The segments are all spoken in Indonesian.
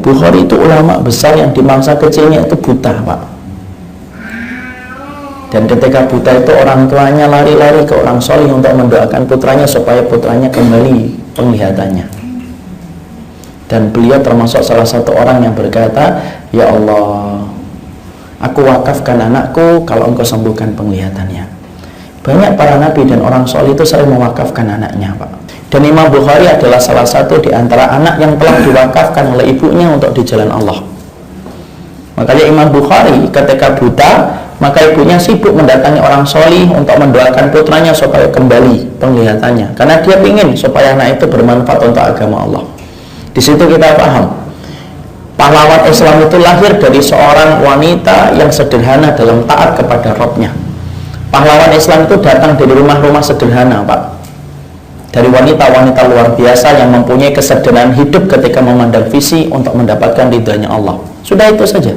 Bukhari itu ulama besar yang di masa kecilnya itu buta, Pak. Dan ketika buta itu orang tuanya lari-lari ke orang soleh untuk mendoakan putranya supaya putranya kembali penglihatannya. Dan beliau termasuk salah satu orang yang berkata, ya Allah, aku wakafkan anakku kalau engkau sembuhkan penglihatannya. Banyak para nabi dan orang soleh itu sering mewakafkan anaknya, Pak. Dan Imam Bukhari adalah salah satu di antara anak yang telah diwakafkan oleh ibunya untuk di jalan Allah. Makanya Imam Bukhari ketika buta, maka ibunya sibuk mendatangi orang solih untuk mendoakan putranya supaya kembali penglihatannya, karena dia ingin supaya anak itu bermanfaat untuk agama Allah. Di situ kita paham pahlawan Islam itu lahir dari seorang wanita yang sederhana dalam taat kepada Rabbnya. Pahlawan Islam itu datang dari rumah-rumah sederhana, Pak, dari wanita-wanita luar biasa yang mempunyai kesederhanaan hidup ketika memandang visi untuk mendapatkan ridhanya Allah. Sudah itu saja.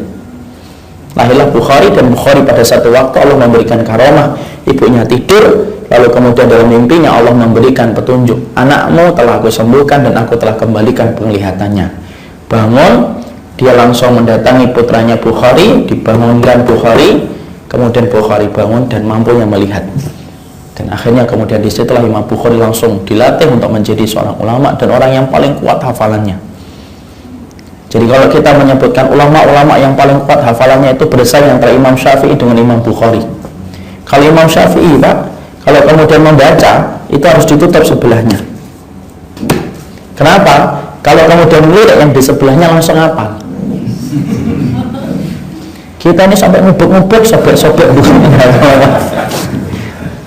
Lahirlah Bukhari, dan Bukhari pada satu waktu Allah memberikan karamah. Ibunya tidur, lalu kemudian dalam mimpinya Allah memberikan petunjuk, anakmu telah aku sembuhkan dan aku telah kembalikan penglihatannya. Bangun, dia langsung mendatangi putranya Bukhari, dibangunkan Bukhari, kemudian Bukhari bangun dan mampunya melihat. Dan akhirnya kemudian disitulah Imam Bukhari langsung dilatih untuk menjadi seorang ulama dan orang yang paling kuat hafalannya. Jadi kalau kita menyebutkan ulama-ulama yang paling kuat hafalannya itu bersaing antara Imam Syafi'i dengan Imam Bukhari. Kalau Imam Syafi'i, Pak, kalau kemudian membaca itu harus ditutup sebelahnya. Kenapa? Kalau kemudian melirik yang di sebelahnya langsung hafal. Kita ini sampai ngubek-ngubek, sobek-sobek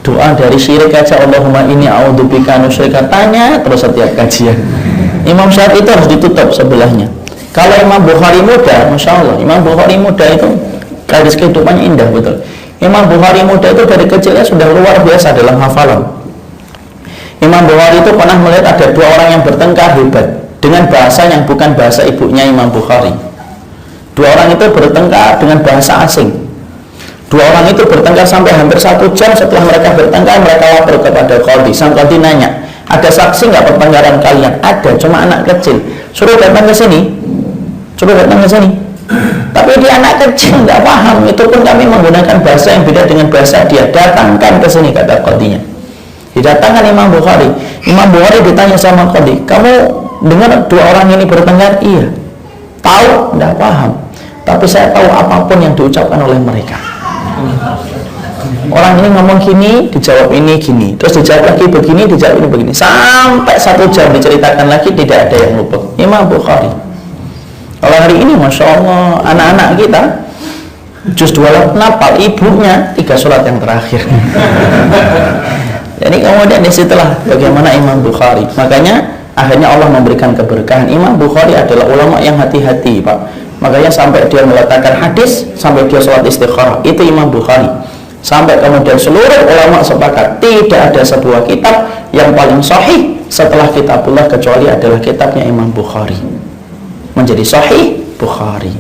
doa dari syirik aja, Allahumma inni a'udzubika an usyrika, tanya terus setiap kajian. Imam Syafi'i itu harus ditutup sebelahnya. Kalau Imam Bukhari muda, Masya Allah, Imam Bukhari muda itu garis kehidupannya indah betul. Imam Bukhari muda itu dari kecilnya sudah luar biasa dalam hafalan. Imam Bukhari itu pernah melihat ada dua orang yang bertengkar hebat dengan bahasa yang bukan bahasa ibunya Imam Bukhari. Dua orang itu bertengkar dengan bahasa asing. Dua orang itu bertengkar sampai hampir 1 jam. Setelah mereka bertengkar, mereka lapor kepada Qadhi. Sang Qadhi nanya, ada saksi nggak pertengkaran kalian? Ada, cuma anak kecil. Suruh datang ke sini. Suruh datang ke sini. Tapi dia anak kecil, nggak paham. Itu pun kami menggunakan bahasa yang beda dengan bahasa dia. Datangkan ke sini, kata Qadhinya. Didatangkan Imam Bukhari. Imam Bukhari ditanya sama Qadhi, kamu dengar dua orang ini bertengkar? Iya. Tahu? Nggak paham. Tapi saya tahu apapun yang diucapkan oleh mereka. Orang ini ngomong gini, dijawab ini gini, terus dijawab lagi begini, dijawab ini begini, sampai 1 jam diceritakan lagi, tidak ada yang lupa. Imam Bukhari. Kalau hari ini Masya Allah, anak-anak kita juz 2 nafal, ibunya 3 sholat yang terakhir. Jadi kemudian disitulah bagaimana Imam Bukhari. Makanya akhirnya Allah memberikan keberkahan. Imam Bukhari adalah ulama yang hati-hati, Pak. Makanya sampai dia meletakkan hadis, sampai dia sholat istikharah, itu Imam Bukhari. Sampai kemudian seluruh ulama sepakat tidak ada sebuah kitab yang paling sahih setelah kitabullah kecuali adalah kitabnya Imam Bukhari. Menjadi sahih Bukhari.